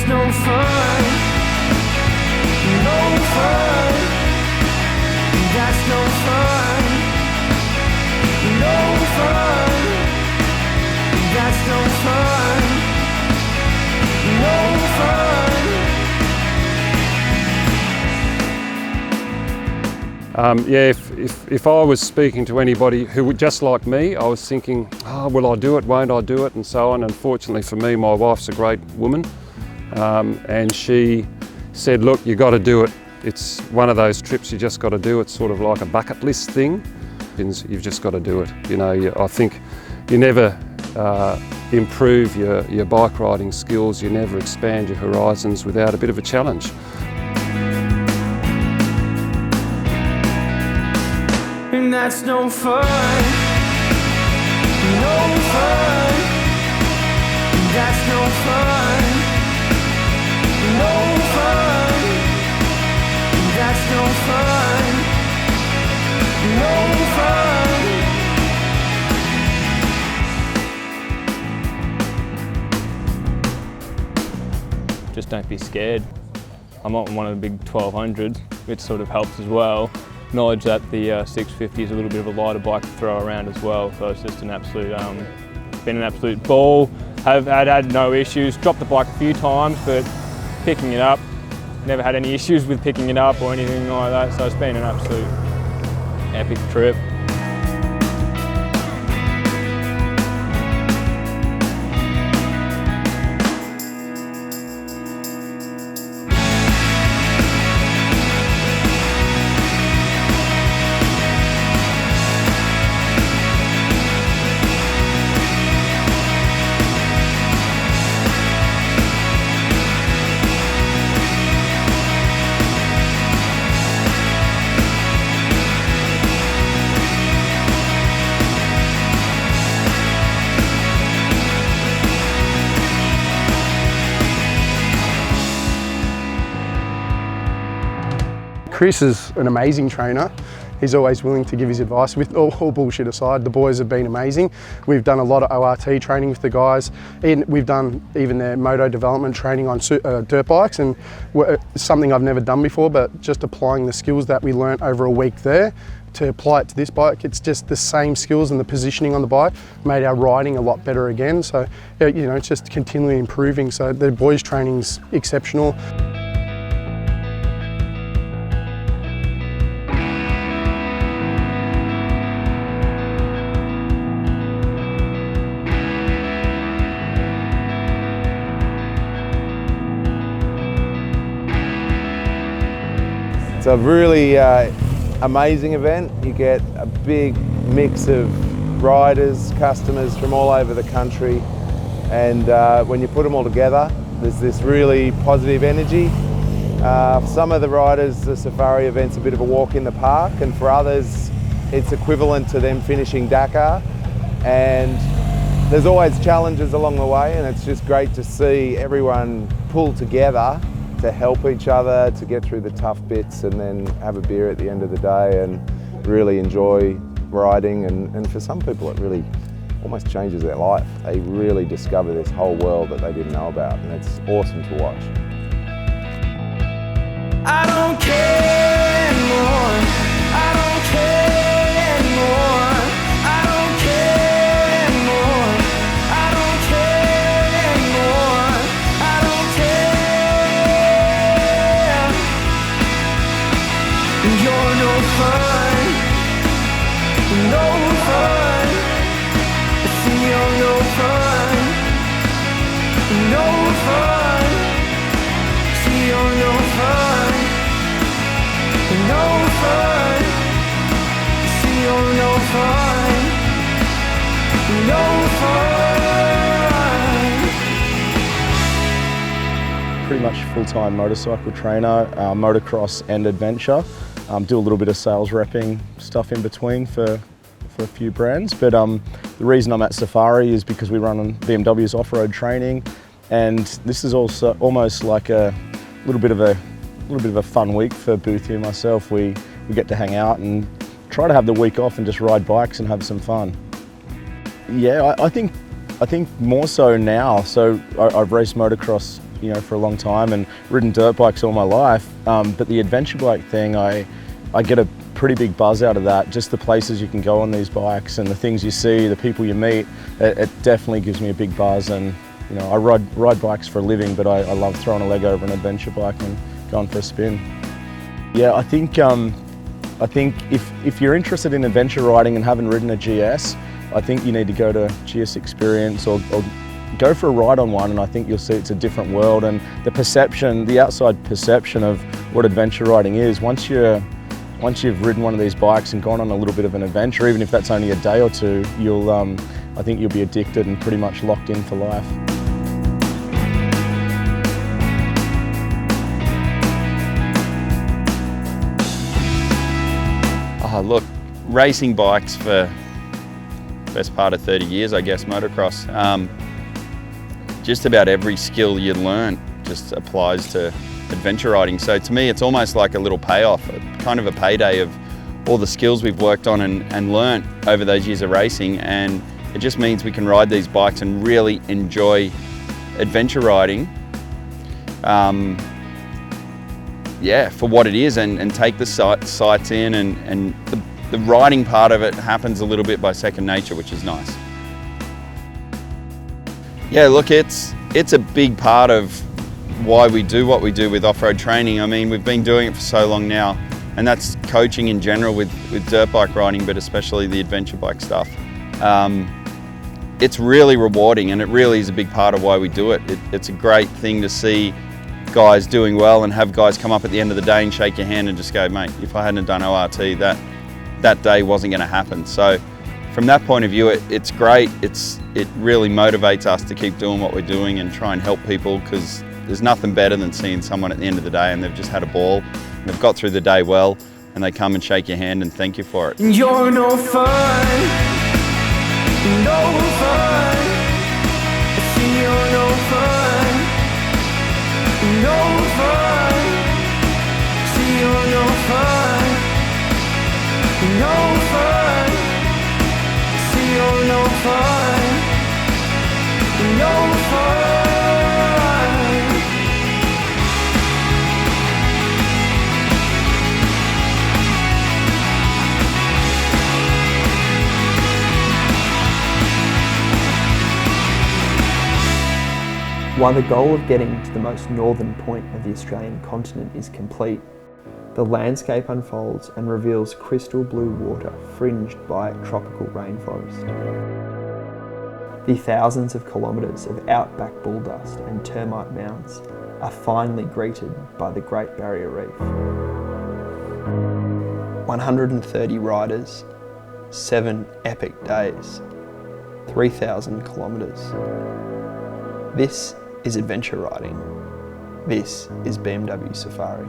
no fun, no fun. That's no fun, no fun. That's no fun, no fun. Yeah, if I was speaking to anybody who would just like me, I was thinking, oh, will I do it, won't I do it, and so on. Unfortunately for me, my wife's a great woman, and she said, look, you got to do it. It's one of those trips you just got to do. It's sort of like a bucket list thing. You've just got to do it. You know, I think you never improve your bike riding skills, you never expand your horizons without a bit of a challenge. And that's no fun, no fun. That's no fun, no fun. That's no fun, no fun. Just don't be scared. I'm on one of the big 1200s, which sort of helps as well. Knowledge that the 650 is a little bit of a lighter bike to throw around as well, so it's just an absolute, been an absolute ball. Have had no issues, dropped the bike a few times, but picking it up, never had any issues with picking it up or anything like that, so it's been an absolute epic trip. Chris is an amazing trainer. He's always willing to give his advice. With all bullshit aside, the boys have been amazing. We've done a lot of ORT training with the guys. And we've done even their moto development training on dirt bikes, and something I've never done before, but just applying the skills that we learnt over a week there to apply it to this bike. It's just the same skills, and the positioning on the bike made our riding a lot better again. So, you know, it's just continually improving. So the boys' training's exceptional. It's a really amazing event. You get a big mix of riders, customers from all over the country, and when you put them all together, there's this really positive energy. For some of the riders, the Safari event's a bit of a walk in the park, and for others, it's equivalent to them finishing Dakar. And there's always challenges along the way, and it's just great to see everyone pull together to help each other, to get through the tough bits and then have a beer at the end of the day and really enjoy riding. And for some people it really almost changes their life. They really discover this whole world that they didn't know about, and it's awesome to watch. I don't care anymore. I don't care anymore. I don't care anymore. I don't care anymore. I don't care. You're no fun. No fun. See, you're no fun. No fun. See, you're no fun. No fun. See, you're no fun. No fun. Pretty much full-time motorcycle trainer, motocross and adventure. Do a little bit of sales repping stuff in between for a few brands. But the reason I'm at Safari is because we run on BMW's off-road training, and this is also almost like a little bit of a fun week for Boothie and myself. We get to hang out and try to have the week off and just ride bikes and have some fun. Yeah, I think more so now. So I've raced motocross you know, for a long time and ridden dirt bikes all my life. But the adventure bike thing, I get a pretty big buzz out of that. Just the places you can go on these bikes and the things you see, the people you meet, it definitely gives me a big buzz. And you know, I ride bikes for a living, but I love throwing a leg over an adventure bike and going for a spin. Yeah, I think if you're interested in adventure riding and haven't ridden a GS, I think you need to go to GS Experience or go for a ride on one, and I think you'll see it's a different world. And the perception, the outside perception of what adventure riding is, once you've ridden one of these bikes and gone on a little bit of an adventure, even if that's only a day or two, I think you'll be addicted and pretty much locked in for life. Look, racing bikes for the best part of 30 years, I guess, motocross. Just about every skill you learn just applies to adventure riding. So to me, it's almost like a little payoff, kind of a payday of all the skills we've worked on and learnt over those years of racing. And it just means we can ride these bikes and really enjoy adventure riding. Yeah, for what it is, and take the sights in, and the riding part of it happens a little bit by second nature, which is nice. Yeah, look, it's a big part of why we do what we do with off-road training. I mean, we've been doing it for so long now, and that's coaching in general with dirt bike riding, but especially the adventure bike stuff. It's really rewarding, and it really is a big part of why we do it. It's a great thing to see guys doing well and have guys come up at the end of the day and shake your hand and just go, mate, if I hadn't done ORT, that day wasn't going to happen. So from that point of view, it's great. It really motivates us to keep doing what we're doing and try and help people, because there's nothing better than seeing someone at the end of the day and they've just had a ball and they've got through the day well, and they come and shake your hand and thank you for it. You're no fun, no fun. See, you're no fun, no fun. See, you're no fun, no fun. See, you're no fun, no fun. While the goal of getting to the most northern point of the Australian continent is complete, the landscape unfolds and reveals crystal blue water fringed by tropical rainforest. The thousands of kilometres of outback bulldust and termite mounds are finally greeted by the Great Barrier Reef. 130 riders, 7 epic days, 3,000 kilometres. This is adventure riding. This is BMW Safari.